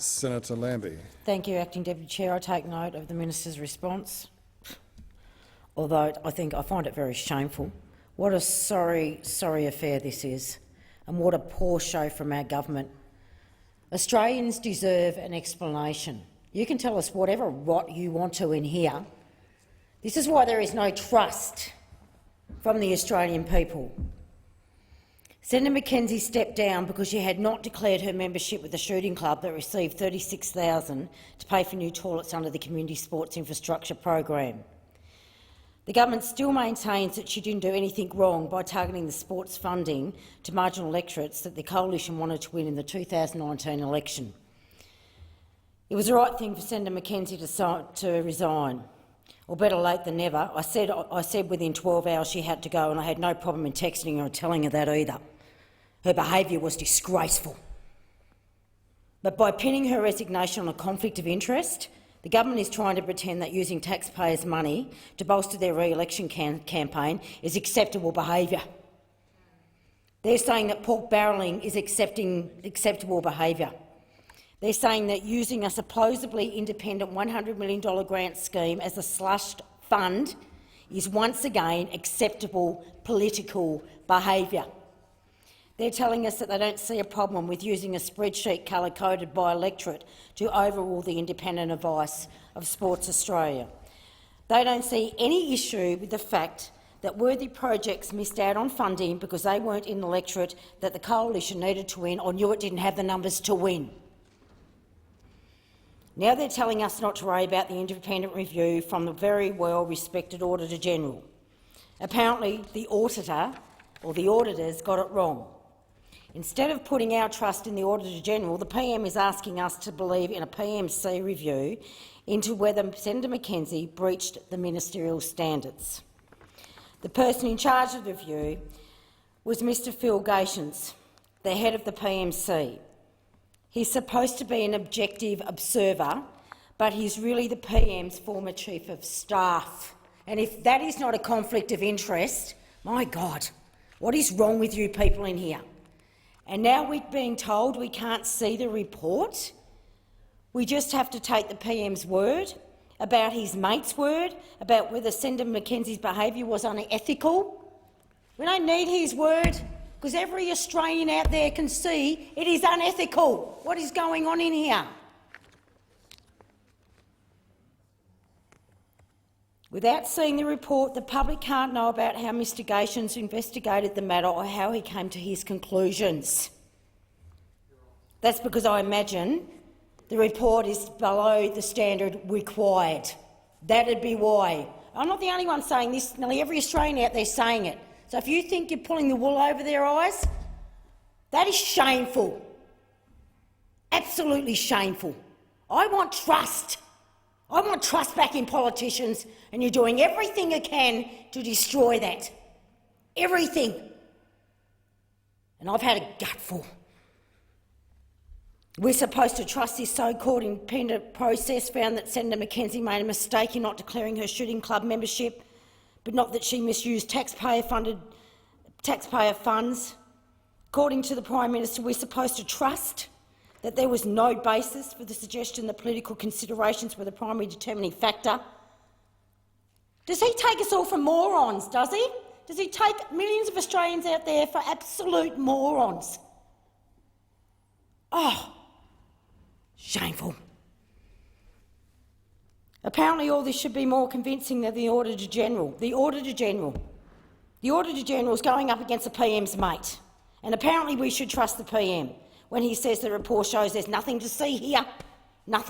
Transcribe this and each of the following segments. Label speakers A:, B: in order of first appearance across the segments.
A: Senator Lambie.
B: Thank you, Acting Deputy Chair. I take note of the Minister's response, although I find it very shameful. What a sorry affair this is, and what a poor show from our government. Australians deserve an explanation. You can tell us whatever rot you want to in here. This is why there is no trust from the Australian people. Senator McKenzie stepped down because she had not declared her membership with the shooting club that received $36,000 to pay for new toilets under the Community Sports Infrastructure Program. The government still maintains that she didn't do anything wrong by targeting the sports funding to marginal electorates that the coalition wanted to win in the 2019 election. It was the right thing for Senator McKenzie to resign, or better late than never. I said within 12 hours she had to go, and I had no problem in texting her or telling her that either. Her behaviour was disgraceful. But by pinning her resignation on a conflict of interest, the government is trying to pretend that using taxpayers' money to bolster their re-election campaign is acceptable behaviour. They're saying that pork barrelling is acceptable behaviour. They're saying that using a supposedly independent $100 million grant scheme as a slushed fund is once again acceptable political behaviour. They're telling us that they don't see a problem with using a spreadsheet colour-coded by electorate to overrule the independent advice of Sports Australia. They don't see any issue with the fact that worthy projects missed out on funding because they weren't in the electorate that the coalition needed to win or knew it didn't have the numbers to win. Now they're telling us not to worry about the independent review from the very well-respected Auditor-General. Apparently the auditor or the auditors got it wrong. Instead of putting our trust in the Auditor-General, the PM is asking us to believe in a PMC review into whether Senator McKenzie breached the ministerial standards. The person in charge of the review was Mr Phil Gations, the head of the PMC. He's supposed to be an objective observer, but he's really the PM's former Chief of Staff. And if that is not a conflict of interest, my God, what is wrong with you people in here? And now we're being told we can't see the report? We just have to take the PM's word about his mate's word, about whether Senator McKenzie's behaviour was unethical? We don't need his word, because every Australian out there can see it is unethical. What is going on in here? Without seeing the report, the public can't know about how Mr Gations investigated the matter or how he came to his conclusions. That's because I imagine the report is below the standard required. That'd be why. I'm not the only one saying this. Nearly every Australian out there is saying it. So if you think you're pulling the wool over their eyes, that is shameful. Absolutely shameful. I want trust. I want trust back in politicians, and you're doing everything you can to destroy that. Everything. And I've had a gutful. We're supposed to trust this so-called independent process found that Senator McKenzie made a mistake in not declaring her shooting club membership, but not that she misused taxpayer funds. According to the Prime Minister, we're supposed to trust that there was no basis for the suggestion that political considerations were the primary determining factor. Does he take us all for morons, does he? Does he take millions of Australians out there for absolute morons? Oh, shameful. Apparently all this should be more convincing than the Auditor-General. The Auditor-General is going up against the PM's mate, and apparently we should trust the PM when he says the report shows there's nothing to see here, but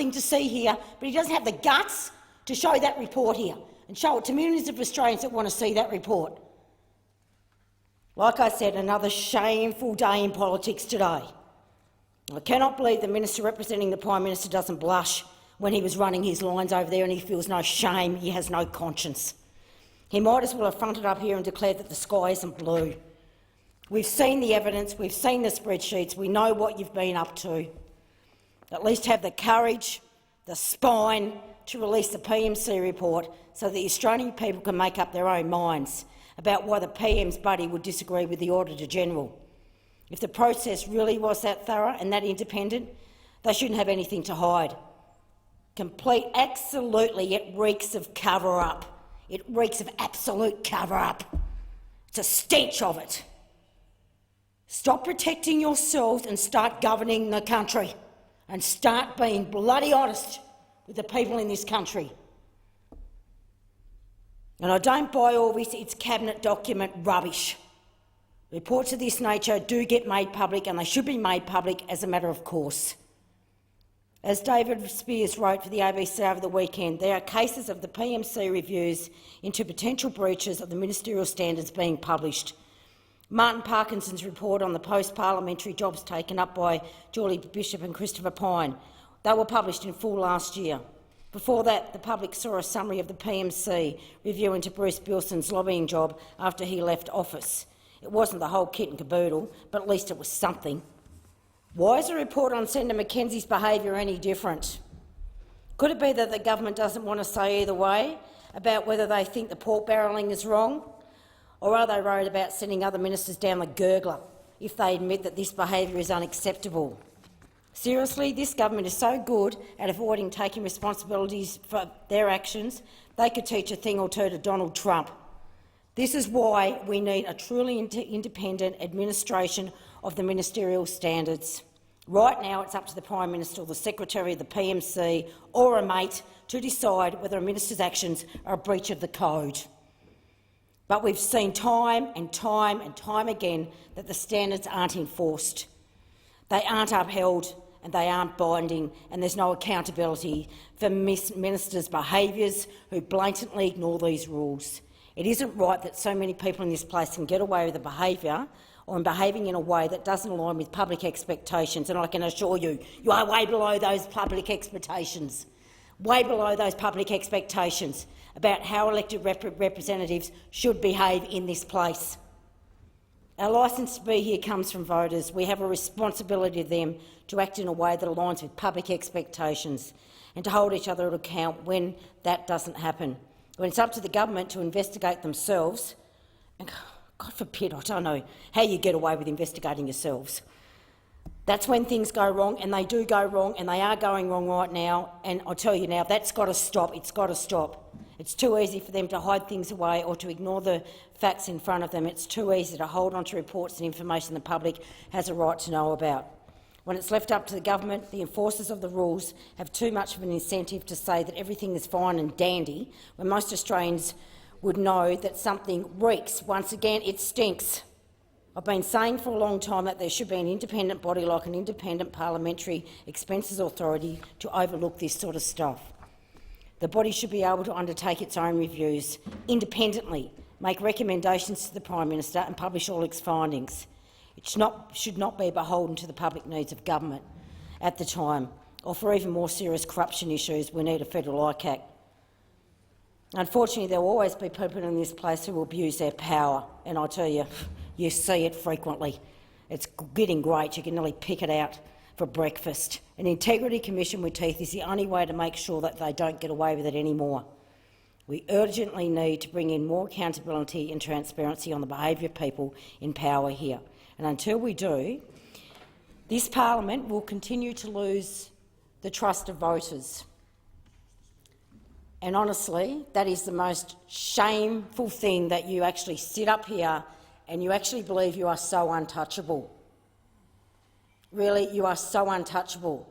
B: he doesn't have the guts to show that report here and show it to millions of Australians that want to see that report. Like I said, another shameful day in politics today. I cannot believe the minister representing the Prime Minister doesn't blush when he was running his lines over there, and he feels no shame, he has no conscience. He might as well have fronted up here and declared that the sky isn't blue. We've seen the evidence, we've seen the spreadsheets, we know what you've been up to. At least have the courage, the spine to release the PMC report so that the Australian people can make up their own minds about why the PM's buddy would disagree with the Auditor-General. If the process really was that thorough and that independent, They shouldn't have anything to hide. Absolutely, it reeks of cover-up. It reeks of absolute cover-up. It's a stench of it. Stop protecting yourselves and start governing the country, and start being bloody honest with the people in this country. And I don't buy all this "it's cabinet document" rubbish. Reports of this nature do get made public, and they should be made public as a matter of course. As David Spears wrote for the ABC over the weekend, there are cases of the PMC reviews into potential breaches of the ministerial standards being published. Martin Parkinson's report on the post-parliamentary jobs taken up by Julie Bishop and Christopher Pyne, they were published in full last year. Before that, the public saw a summary of the PMC review into Bruce Bilson's lobbying job after he left office. It wasn't the whole kit and caboodle, but at least it was something. Why is a report on Senator Mackenzie's behaviour any different? Could it be that the government doesn't want to say either way about whether they think the pork barrelling is wrong? Or are they worried about sending other ministers down the gurgler if they admit that this behaviour is unacceptable? Seriously, this government is so good at avoiding taking responsibilities for their actions, they could teach a thing or two to Donald Trump. This is why we need a truly independent administration of the ministerial standards. Right now, it's up to the Prime Minister or the Secretary of the PMC or a mate to decide whether a minister's actions are a breach of the code. But we've seen time and time and time again that the standards aren't enforced. They aren't upheld and they aren't binding, and there's no accountability for ministers' behaviours who blatantly ignore these rules. It isn't right that so many people in this place can get away with a behaviour or in behaving in a way that doesn't align with public expectations, and I can assure you, you are way below those public expectations. Way below those public expectations about how elected representatives should behave in this place. Our licence to be here comes from voters. We have a responsibility to them to act in a way that aligns with public expectations and to hold each other to account when that doesn't happen. When it's up to the government to investigate themselves, and God forbid, I don't know how you get away with investigating yourselves. That's when things go wrong, and they do go wrong, and they are going wrong right now. And I tell you now, that's got to stop. It's got to stop. It's too easy for them to hide things away or to ignore the facts in front of them. It's too easy to hold on to reports and information the public has a right to know about. When it's left up to the government, the enforcers of the rules have too much of an incentive to say that everything is fine and dandy, when most Australians would know that something reeks. Once again, it stinks. I've been saying for a long time that there should be an independent body like an independent parliamentary expenses authority to overlook this sort of stuff. The body should be able to undertake its own reviews independently, make recommendations to the Prime Minister and publish all its findings. It should not be beholden to the public needs of government at the time, or for even more serious corruption issues, we need a federal ICAC. Unfortunately, there will always be people in this place who will abuse their power, and I tell you, you see it frequently. It's getting great. You can nearly pick it out for breakfast. An integrity commission with teeth is the only way to make sure that they don't get away with it anymore. We urgently need to bring in more accountability and transparency on the behaviour of people in power here. And until we do, this parliament will continue to lose the trust of voters. And honestly, that is the most shameful thing, that you actually sit up here and you actually believe you are so untouchable. Really, you are so untouchable.